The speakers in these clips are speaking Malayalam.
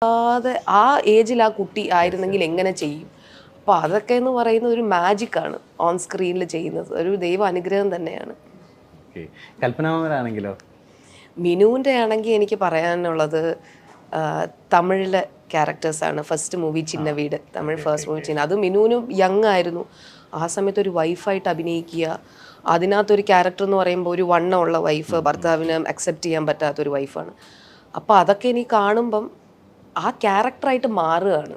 അത് ആ ഏജിൽ ആ കുട്ടി ആയിരുന്നെങ്കിൽ എങ്ങനെ ചെയ്യും? അപ്പോൾ അതൊക്കെ എന്ന് പറയുന്നത് ഒരു മാജിക്കാണ് ഓൺ സ്ക്രീനിൽ ചെയ്യുന്നത്. ഒരു ദൈവ അനുഗ്രഹം തന്നെയാണ്. കൽപ്പനാമരാണെങ്കിലോ? മിനുവിൻ്റെ ആണെങ്കിൽ എനിക്ക് പറയാനുള്ളത് തമിഴിലെ ക്യാരക്ടേഴ്സാണ്. ഫസ്റ്റ് മൂവി ചിന്ന വീട്, തമിഴ് ഫസ്റ്റ് മൂവി ചിന്ന, അത് മിനുവിനും യങ് ആയിരുന്നു. ആ സമയത്ത് ഒരു വൈഫായിട്ട് അഭിനയിക്കുക, അതിനകത്തൊരു ക്യാരക്ടർ എന്ന് പറയുമ്പോൾ ഒരു വണ്ണമുള്ള വൈഫ്, ഭർത്താവിന് അക്സെപ്റ്റ് ചെയ്യാൻ പറ്റാത്തൊരു വൈഫാണ്. അപ്പോൾ അതൊക്കെ എനിക്ക് കാണുമ്പം ആ ക്യാരക്ടറായിട്ട് മാറുകയാണ്.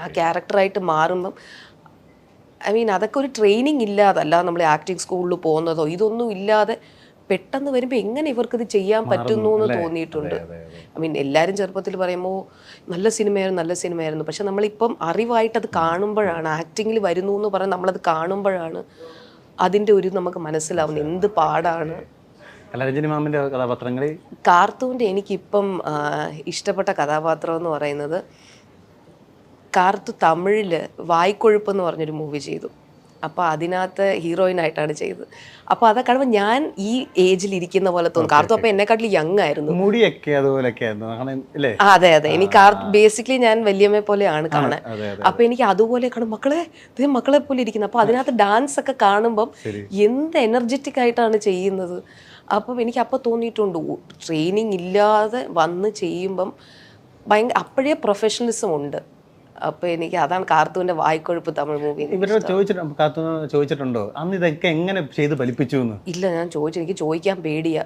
ആ ക്യാരക്ടറായിട്ട് മാറുമ്പം അതൊക്കെ ഒരു ട്രെയിനിങ് ഇല്ലാതല്ല നമ്മൾ ആക്ടിങ് സ്കൂളിൽ പോകുന്നതോ ഇതൊന്നും ഇല്ലാതെ പെട്ടെന്ന് വരുമ്പോൾ എങ്ങനെ ഇവർക്കിത് ചെയ്യാൻ പറ്റുന്നു എന്ന് തോന്നിയിട്ടുണ്ട്. എല്ലാവരും ചെറുപ്പത്തിൽ പറയുമ്പോൾ നല്ല സിനിമയായിരുന്നു, പക്ഷെ നമ്മളിപ്പം അറിവായിട്ട് അത് കാണുമ്പോഴാണ്, ആക്ടിങ്ങിൽ വരുന്നു എന്ന് പറഞ്ഞ് നമ്മളത് കാണുമ്പോഴാണ് അതിൻ്റെ ഒരു നമുക്ക് മനസ്സിലാവുന്നത് എന്ത് പാടാണ്. കാർത്തൂൻ്റെ എനിക്കിപ്പം ഇഷ്ടപ്പെട്ട കഥാപാത്രം എന്ന് പറയുന്നത്, കാർത്തു തമിഴിൽ വായ്ക്കൊഴുപ്പ് എന്ന് പറഞ്ഞൊരു മൂവി ചെയ്തു. അപ്പോൾ അതിനകത്ത് ഹീറോയിനായിട്ടാണ് ചെയ്തത്. അപ്പോൾ അതൊക്കെ കാണുമ്പോൾ ഞാൻ ഈ ഏജിൽ ഇരിക്കുന്ന പോലെ തോന്നും. കാർത്തു അപ്പോൾ എന്നെക്കാട്ടിൽ യങ് ആയിരുന്നു. അതെ, എനിക്ക് ബേസിക്കലി ഞാൻ വല്യമ്മയെ പോലെയാണ് കാണാൻ. അപ്പോൾ എനിക്ക് അതുപോലെ കാണും, മക്കളെ പോലെ ഇരിക്കുന്നത്. അപ്പോൾ അതിനകത്ത് ഡാൻസ് ഒക്കെ കാണുമ്പം എന്ത് എനർജറ്റിക് ആയിട്ടാണ് ചെയ്യുന്നത്. അപ്പം എനിക്ക് അപ്പോൾ തോന്നിയിട്ടുണ്ട്, ട്രെയിനിങ് ഇല്ലാതെ വന്ന് ചെയ്യുമ്പം അപ്പോഴേ പ്രൊഫഷണലിസം ഉണ്ട്. അപ്പോൾ എനിക്ക് അതാണ് കാർത്തൂൻ്റെ വായ്ക്കൊഴുപ്പ് തമിഴ് മൂവി. ചോദിച്ചിട്ടുണ്ടോ അന്ന് ഇതൊക്കെ എങ്ങനെ ചെയ്ത് ഫലിപ്പിച്ചു? ഇല്ല, ഞാൻ എനിക്ക് ചോദിക്കാൻ പേടിയാ.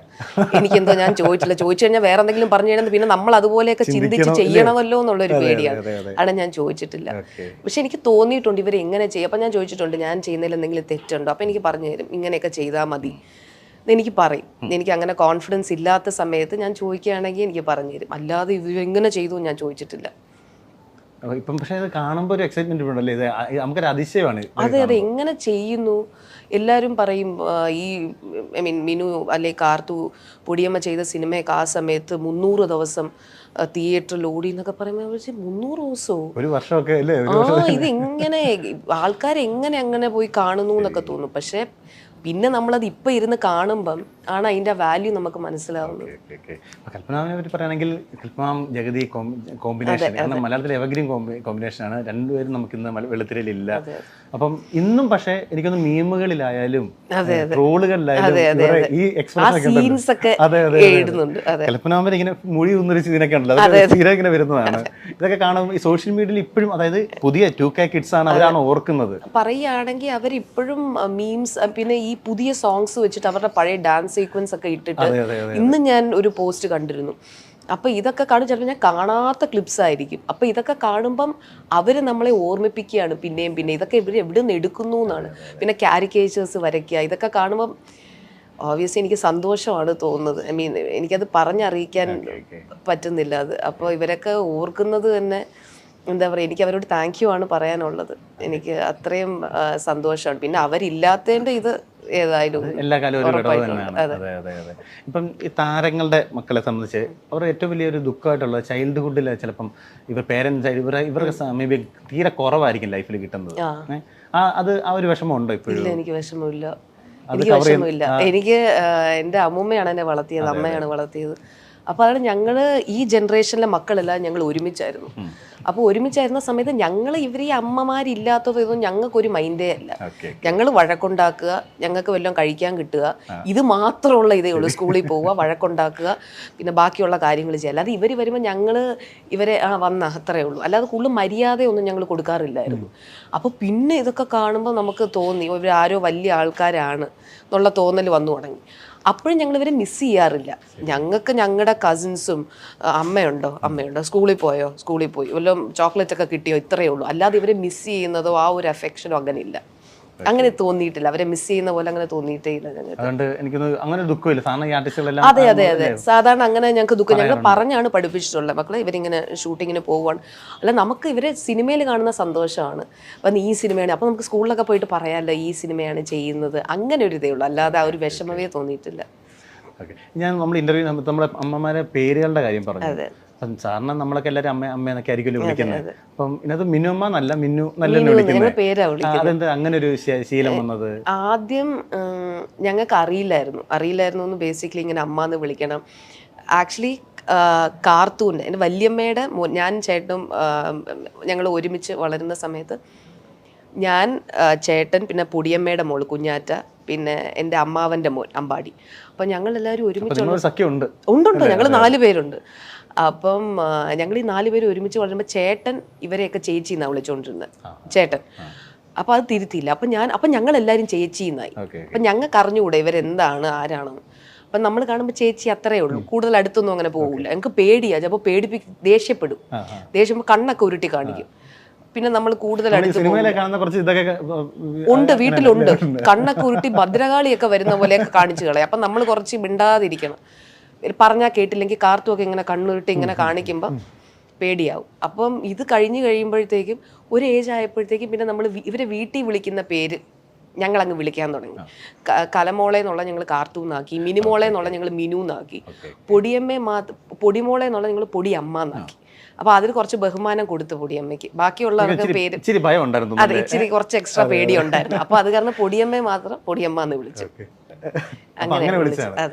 എനിക്കെന്തോ ഞാൻ ചോദിച്ചില്ല. ചോദിച്ചു കഴിഞ്ഞാൽ വേറെ എന്തെങ്കിലും പറഞ്ഞു കഴിഞ്ഞാൽ പിന്നെ നമ്മൾ അതുപോലെയൊക്കെ ചിന്തിച്ച് ചെയ്യണമല്ലോ എന്നുള്ളൊരു പേടിയാണ്. അവിടെ ഞാൻ ചോദിച്ചിട്ടില്ല. പക്ഷെ എനിക്ക് തോന്നിയിട്ടുണ്ട് ഇവർ എങ്ങനെ ചെയ്യും. അപ്പം ഞാൻ ചോദിച്ചിട്ടുണ്ട്, ഞാൻ ചെയ്യുന്നതിൽ എന്തെങ്കിലും തെറ്റുണ്ടോ? അപ്പം എനിക്ക് പറഞ്ഞു തരും, ഇങ്ങനെയൊക്കെ ചെയ്താൽ മതി. എനിക്ക് പറയും. എനിക്ക് അങ്ങനെ കോൺഫിഡൻസ് ഇല്ലാത്ത സമയത്ത് ഞാൻ ചോദിക്കുകയാണെങ്കിൽ എനിക്ക് പറഞ്ഞു തരും. അല്ലാതെ ഇവരെങ്ങനെ ചെയ്തു ഞാൻ ചോദിച്ചിട്ടില്ല. ഇപ്പം പക്ഷേ അത് കാണുമ്പോൾ ഒരു എക്സൈറ്റ്മെന്റ് ഉണ്ടല്ലേ, ഇത് നമുക്കൊരു അതിശയമാണ്. അതെ, എങ്ങനെ ചെയ്യുന്നു എല്ലാവരും പറയും. ഈ മിനു അല്ലെ കാർത്തു പൊടിയമ്മ ചെയ്ത സിനിമയൊക്കെ ആ സമയത്ത് 300 ദിവസം തിയേറ്ററിൽ ഓടി എന്നൊക്കെ പറയുമ്പോൾ 300 ദിവസമോ ഒരു വർഷമൊക്കെ അല്ലേ? ഇതെങ്ങനെ ആൾക്കാരെങ്ങനെ അങ്ങനെ പോയി കാണുന്നു എന്നൊക്കെ തോന്നും. പക്ഷെ പിന്നെ നമ്മളത് ഇപ്പം ഇരുന്ന് കാണുമ്പം ആണ് അതിൻ്റെ വാല്യൂ നമുക്ക് മനസ്സിലാവുന്നത്. കൽപ്പനാവിനെ പറ്റി പറയുകയാണെങ്കിൽ കൽപ്പനാം ജഗതി കോമ്പിനേഷൻ, കാരണം മലയാളത്തിലെ എവർഗ്രീൻ കോമ്പിനേഷനാണ്. രണ്ടുപേരും നമുക്ക് ഇന്ന് വെളുത്തിരയിലില്ല. അപ്പം ഇന്നും പക്ഷേ എനിക്കൊന്ന് മീമുകളിലായാലും ട്രോളുകളിലായാലും ഈ എക്സ്പ്രഷൻ കൽപ്പനാവിനെ ഇങ്ങനെ മൊഴി ഒന്നൊരു ഇതിനൊക്കെ ഉണ്ടല്ലോ, അത് സ്ഥിരം ഇങ്ങനെ വരുന്നതാണ്. ഇതൊക്കെ കാണുമ്പോൾ ഈ സോഷ്യൽ മീഡിയയിൽ ഇപ്പോഴും, അതായത് പുതിയ 2K കിഡ്സ് ആണ്, അവരാണ് ഓർക്കുന്നത്. പറയുകയാണെങ്കിൽ അവരിപ്പോഴും മീംസ്, പിന്നെ ഈ പുതിയ സോങ്സ് വെച്ചിട്ട് അവരുടെ പഴയ ഡാൻസ് സീക്വൻസ് ഒക്കെ ഇട്ടിട്ട് ഇന്ന് ഞാൻ ഒരു പോസ്റ്റ് കണ്ടിരുന്നു. അപ്പോൾ ഇതൊക്കെ കാണും, ചിലപ്പോൾ ഞാൻ കാണാത്ത ക്ലിപ്സ് ആയിരിക്കും. അപ്പോൾ ഇതൊക്കെ കാണുമ്പം അവർ നമ്മളെ ഓർമ്മിപ്പിക്കുകയാണ് പിന്നെയും ഇതൊക്കെ ഇവർ എവിടെ നിന്ന് എടുക്കുന്നു എന്നാണ്. പിന്നെ കാരിക്കേച്ചേഴ്സ് വരയ്ക്കുക, ഇതൊക്കെ കാണുമ്പം ഓബ്വിയസ്ലി എനിക്ക് സന്തോഷമാണ് തോന്നുന്നത്. എനിക്കത് പറഞ്ഞറിയിക്കാൻ പറ്റുന്നില്ല അത്. അപ്പോൾ ഇവരൊക്കെ ഓർക്കുന്നത് തന്നെ എന്താ പറയുക, എനിക്ക് അവരോട് താങ്ക് യു ആണ് പറയാനുള്ളത്. എനിക്ക് അത്രയും സന്തോഷമാണ്. പിന്നെ അവരില്ലാത്തതിൻ്റെ ഇത് ഏതായാലും എല്ലാ കാലവും ഒരു വിടവ് തന്നെയാണ്. അതെ. ഇപ്പം ഈ താരങ്ങളുടെ മക്കളെ സംബന്ധിച്ച് അവർ ഏറ്റവും വലിയൊരു ദുഃഖമായിട്ടുള്ളത് ചൈൽഡ്ഹുഡിൽ ചിലപ്പം ഇവർ പേരൻസ് ഇവർക്ക് മേ ബി തീരെ കുറവായിരിക്കും ലൈഫിൽ കിട്ടുന്നത്. അത് ആ ഒരു വിഷമം ഉണ്ടോ ഇപ്പോഴും? ഇല്ല, എനിക്ക് വിഷമമില്ല. എനിക്ക് എൻ്റെ അമ്മൂമ്മയാണ് എന്നെ വളർത്തിയത്, അമ്മയാണ് വളർത്തിയത്. അപ്പോൾ അതാണ് ഞങ്ങൾ ഈ ജനറേഷനിലെ മക്കളെല്ലാം ഞങ്ങൾ ഒരുമിച്ചായിരുന്നു. അപ്പോൾ ഒരുമിച്ചായിരുന്ന സമയത്ത് ഞങ്ങൾ ഇവർ ഈ അമ്മമാരില്ലാത്തതൊന്നും ഞങ്ങൾക്കൊരു മൈൻഡേ അല്ല. ഞങ്ങൾ വഴക്കുണ്ടാക്കുക, ഞങ്ങൾക്ക് വല്ലതും കഴിക്കാൻ കിട്ടുക, ഇത് മാത്രമുള്ള ഇതേ ഉള്ളൂ. സ്കൂളിൽ പോവുക, വഴക്കുണ്ടാക്കുക, പിന്നെ ബാക്കിയുള്ള കാര്യങ്ങൾ ചെയ്യുക. അല്ലാതെ ഇവർ വരുമ്പോൾ ഞങ്ങൾ ഇവരെ വന്ന അത്രയേ ഉള്ളൂ. അല്ലാതെ കൂടുതൽ മര്യാദയൊന്നും ഞങ്ങൾ കൊടുക്കാറില്ലായിരുന്നു. അപ്പോൾ പിന്നെ ഇതൊക്കെ കാണുമ്പോൾ നമുക്ക് തോന്നി ഇവരാരോ വലിയ ആൾക്കാരാണ് എന്നുള്ള തോന്നൽ വന്നു തുടങ്ങി. അപ്പോഴും ഞങ്ങൾ ഇവരെ മിസ് ചെയ്യാറില്ല. ഞങ്ങൾക്ക് ഞങ്ങളുടെ കസിൻസും അമ്മയുണ്ടോ, സ്കൂളിൽ പോയി വല്ലതും ചോക്ലേറ്റ് ഒക്കെ കിട്ടിയോ, ഇത്രയേ ഉള്ളൂ. അല്ലാതെ ഇവരെ മിസ് ചെയ്യുന്നതോ ആ ഒരു അഫെക്ഷനോ അങ്ങനെ ഇല്ല. അങ്ങനെ തോന്നിയിട്ടില്ല. അവരെ മിസ് ചെയ്യുന്ന പോലെ അങ്ങനെ തോന്നിയിട്ടേ ഇല്ല ഞങ്ങൾക്ക്. അതെ, സാധാരണ അങ്ങനെ ഞങ്ങൾക്ക് ദുഃഖം ഞങ്ങൾ പറഞ്ഞാണ് പഠിപ്പിച്ചിട്ടുള്ളത്. മക്കളെ ഇവരിങ്ങനെ ഷൂട്ടിങ്ങിന് പോവുകയാണ്, അല്ല നമുക്ക് ഇവരെ സിനിമയിൽ കാണുന്ന സന്തോഷമാണ്. അപ്പം ഈ സിനിമയാണ്, അപ്പം നമുക്ക് സ്കൂളിലൊക്കെ പോയിട്ട് പറയാമല്ലോ ഈ സിനിമയാണ് ചെയ്യുന്നത്, അങ്ങനെ ഒരു ഇതേ ഉള്ളൂ. അല്ലാതെ ആ ഒരു വിഷമമേ തോന്നിയിട്ടില്ല. നമ്മൾ ഇന്റർവ്യൂ നമ്മുടെ അമ്മമാരെ പേരുകളുടെ കാര്യം പറഞ്ഞു. സാറിന് നമ്മളൊക്കെ എല്ലാവരും അമ്മയെന്നൊക്കെ ആയിരിക്കും വിളിക്കുന്നത്. അപ്പം ഇതിനകത്ത് മിനുമ്മ നല്ല മിന്നു നല്ല വിളിക്കുന്നത്. അങ്ങനെ ഒരു ശീലം വന്നത് ആദ്യം ഞങ്ങൾക്ക് അറിയില്ലായിരുന്നു എന്ന് ബേസിക്കലി ഇങ്ങനെ അമ്മ എന്ന് വിളിക്കണം. ആക്ച്വലി കാർത്തൂൻ്റെ എൻ്റെ വല്യമ്മയുടെ ഞാൻ ചേട്ടനും ഞങ്ങൾ ഒരുമിച്ച് വളരുന്ന സമയത്ത് ഞാൻ, ചേട്ടൻ, പിന്നെ പൊടിയമ്മയുടെ മോള് കുഞ്ഞാറ്റ, പിന്നെ എൻ്റെ അമ്മാവൻ്റെ മോൻ അമ്പാടി. അപ്പം ഞങ്ങളെല്ലാവരും ഒരുമിച്ച് ഉണ്ട്. ഞങ്ങൾ 4 പേരുണ്ട്. അപ്പം ഞങ്ങൾ ഈ 4 പേര് ഒരുമിച്ച് വളരുമ്പോൾ ചേട്ടൻ ഇവരെയൊക്കെ ചേച്ചി എന്നാണ് വിളിച്ചുകൊണ്ടിരുന്നത്, ചേട്ടൻ. അപ്പം അത് തിരുത്തിയില്ല. അപ്പം ഞങ്ങളെല്ലാവരും ചേച്ചിന്നായി. അപ്പം ഞങ്ങൾക്ക് അറിഞ്ഞുകൂടെ ഇവരെന്താണ് ആരാണെന്ന്. അപ്പം നമ്മൾ കാണുമ്പോൾ ചേച്ചി അത്രയേ ഉള്ളൂ, കൂടുതൽ അടുത്തൊന്നും അങ്ങനെ പോകില്ല. ഞങ്ങൾക്ക് പേടിയാ, ചിലപ്പോൾ ദേഷ്യപ്പെടും. ദേഷ്യം കണ്ണൊക്കെ ഉരുട്ടി കാണിക്കും. പിന്നെ നമ്മൾ കൂടുതൽ ഉണ്ട്, വീട്ടിലുണ്ട്. കണ്ണൊക്കെ ഉരുട്ടി ഭദ്രകാളിയൊക്കെ വരുന്ന പോലെയൊക്കെ കാണിച്ചു കളയും. അപ്പം നമ്മൾ കുറച്ച് മിണ്ടാതിരിക്കണം. പറഞ്ഞാൽ കേട്ടില്ലെങ്കിൽ കാർത്തുമൊക്കെ ഇങ്ങനെ കണ്ണുരുട്ടി ഇങ്ങനെ കാണിക്കുമ്പോൾ പേടിയാവും. അപ്പം ഇത് കഴിഞ്ഞ് കഴിയുമ്പോഴത്തേക്കും ഒരു ഏജ് ആയപ്പോഴത്തേക്കും പിന്നെ നമ്മൾ ഇവരെ വീട്ടിൽ വിളിക്കുന്ന പേര് ഞങ്ങൾ അങ്ങ് വിളിക്കാൻ തുടങ്ങി. കലമോളെ എന്നുള്ള ഞങ്ങൾ കാർത്തൂന്നാക്കി, മിനിമോളെ എന്നുള്ള ഞങ്ങൾ മിനുന്നാക്കി, പൊടിമോളെ എന്നുള്ള ഞങ്ങൾ പൊടിയമ്മ എന്നാക്കി. അപ്പൊ അതിൽ കുറച്ച് ബഹുമാനം കൊടുത്തു പൊടിയമ്മയ്ക്ക്. ബാക്കിയുള്ളവർക്ക് പേര് അതെ ഇച്ചിരി കുറച്ച് എക്സ്ട്രാ പേടി ഉണ്ടായിരുന്നു. അപ്പൊ അത് കാരണം പൊടിയമ്മയെ മാത്രം പൊടിയമ്മ എന്ന് വിളിച്ചു. അങ്ങനെ വിളിച്ചു.